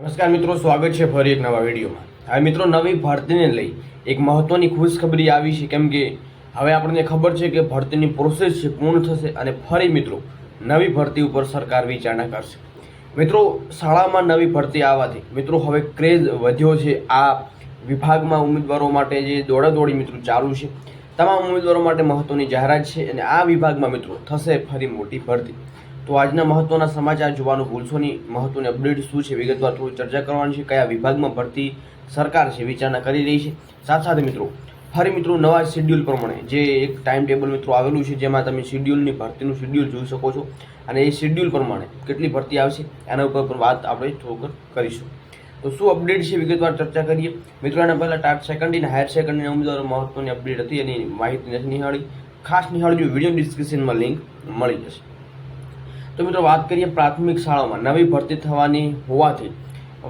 નમસ્કાર મિત્રો, સ્વાગત છે ફરી એક નવા વિડીયોમાં। હવે મિત્રો, નવી ભરતીને લઈ એક મહત્વની ખુશખબરી આવી છે, કેમ કે હવે આપણને ખબર છે કે ભરતીની પ્રોસેસ છે પૂર્ણ થશે અને ફરી મિત્રો નવી ભરતી ઉપર સરકાર વિચારણા કરશે। મિત્રો, શાળામાં નવી ભરતી આવવાથી મિત્રો હવે ક્રેઝ વધ્યો છે। આ વિભાગમાં ઉમેદવારો માટે જે દોડાદોડી મિત્રો ચાલુ છે, તમામ ઉમેદવારો માટે મહત્વની જાહેરાત છે અને આ વિભાગમાં મિત્રો થશે ફરી મોટી ભરતી। તો આજના મહત્વના સમાચાર જોવાનું ભૂલશો નહીં। મહત્વની અપડેટ શું છે વિગતવાર થોડી ચર્ચા કરવાની છે। કયા વિભાગમાં ભરતી સરકાર છે વિચારણા કરી રહી છે, સાથે સાથે મિત્રો ફરી મિત્રો નવા શેડ્યુલ પ્રમાણે જે એક ટાઈમ ટેબલ મિત્રો આવેલું છે, જેમાં તમે શેડ્યુલની ભરતીનું શેડ્યુલ જોઈ શકો છો અને એ શેડ્યુલ પ્રમાણે કેટલી ભરતી આવશે એના ઉપર પણ વાત આપણે થોડુંક કરીશું। તો શું અપડેટ છે વિગતવાર ચર્ચા કરીએ મિત્રો। એના પહેલાં ટાટ સેકન્ડરી અને હાયર સેકન્ડરીના ઉમેદવારો મહત્વની અપડેટ હતી, એની માહિતી નથી નિહાળી, ખાસ નિહાળજો, વિડીયો ડિસ્ક્રિપ્શનમાં લિંક મળી જશે। તો મિત્રો વાત કરીએ પ્રાથમિક શાળામાં નવી ભરતી થવાની હોવાથી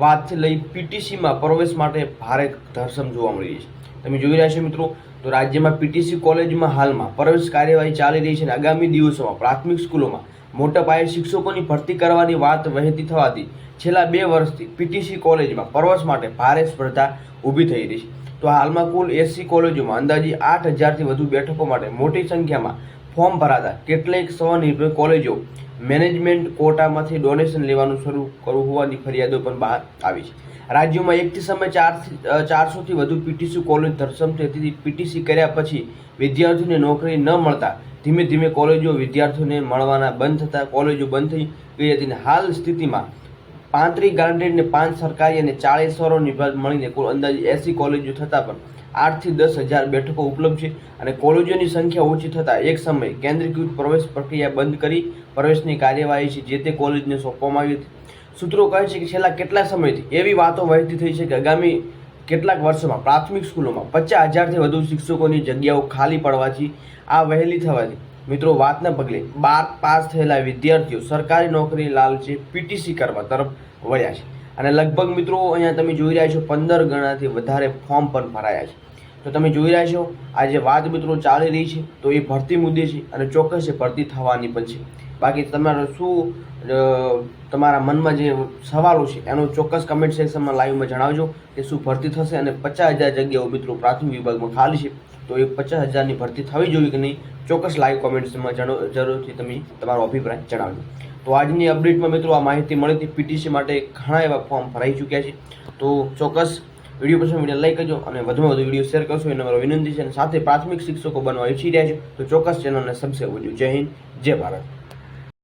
વાતથી લઈ પીટીસીમાં પ્રવેશ માટે ભારે ધરસમ જોવા મળી રહી છે। તમે જોઈ રહ્યા છો મિત્રો, તો રાજ્યમાં પીટીસી કોલેજમાં હાલમાં પ્રવેશ કાર્યવાહી ચાલી રહી છે અને આગામી દિવસોમાં પ્રાથમિક સ્કૂલોમાં મોટા પાયે શિક્ષકોની ભરતી કરવાની વાત વહેતી થવાથી છેલ્લા 2 વર્ષથી પીટીસી કોલેજમાં પ્રવેશ માટે ભારે સ્પર્ધા ઊભી થઈ રહી છે। તો હાલમાં કુલ 80 કોલેજોમાં અંદાજે 8000થી વધુ બેઠકો માટે મોટી સંખ્યામાં ફોર્મ ભરાતા કેટલીક સ્વનિર્ભર કોલેજો મેનેજમેન્ટ કોટામાંથી ડોનેશન લેવાનું શરૂ કરવું હોવાની ફરિયાદો પણ બહાર આવી છે। રાજ્યોમાં એકથી સમય 400થી વધુ પીટીસી કોલેજ ધરસમથી હતી। પીટીસી કર્યા પછી વિદ્યાર્થીઓને નોકરી ન મળતા ધીમે ધીમે કોલેજો વિદ્યાર્થીઓને મળવાના બંધ થતા કોલેજો બંધ થઈ ગઈ હતી અને હાલ સ્થિતિમાં 35 ગ્રાન્ટેડ ને 5 સરકારી અને 40 સ્વરોની વિભાગ મળીને કુલ અંદાજે 80 કોલેજો થતાં પણ 8થી 10,000 બેઠકો ઉપલબ્ધ છે અને કોલેજોની સંખ્યા ઓછી થતાં એક સમયે કેન્દ્રીકૃત પ્રવેશ પ્રક્રિયા બંધ કરી પ્રવેશની કાર્યવાહી છે જે તે કોલેજને સોંપવામાં આવી હતી। સૂત્રો કહે છે કે છેલ્લા કેટલા સમયથી એવી વાતો વહેતી થઈ છે કે આગામી કેટલાક વર્ષોમાં પ્રાથમિક સ્કૂલોમાં 50,000થી વધુ શિક્ષકોની જગ્યાઓ ખાલી પડવાથી આ વહેલી થવાથી મિત્રો વાતના પગલે 12 પાસ થયેલા વિદ્યાર્થીઓ સરકારી નોકરી લાલચે પીટીસી કરવા તરફ વળ્યા છે અને લગભગ મિત્રો અહીંયા તમે જોઈ રહ્યા છો 15 ગણાથી વધારે ફોર્મ પણ ભરાયા છે। તો તમે જોઈ રહ્યા છો આ જે વાત મિત્રો ચાલી રહી છે તો એ ભરતી મુદ્દે છે અને ચોક્કસ એ ભરતી થવાની પણ છે। બાકી તમારો શું તમારા મનમાં જે સવાલો છે એનો ચોક્કસ કમેન્ટ સેક્શનમાં લાઈવમાં જણાવજો કે શું ભરતી થશે અને 50,000 જગ્યાઓ મિત્રો પ્રાથમિક વિભાગમાં ખાલી છે તો એ 50,000ની ભરતી થવી જોઈએ કે નહીં, ચોક્કસ લાઈવ કોમેન્ટ્સમાં જરૂરથી તમે તમારો અભિપ્રાય જણાવજો। તો આજની અપડેટમાં મિત્રો આ માહિતી મળી હતી। પીટીસી માટે ઘણા એવા ફોર્મ ભરાઈ ચૂક્યા છે, તો ચોક્કસ વિડીયો પસંદ વિડીયો લાઈક કરજો અને વધુમાં વધુ વિડીયો શેર કરશો એને મારો વિનંતી છે। અને સાથે પ્રાથમિક શિક્ષકો બનવા ઈચ્છી રહ્યા છો તો ચોક્કસ ચેનલને સબસ્ક્રાઈબ કરજો। જય હિન્દ, જય ભારત।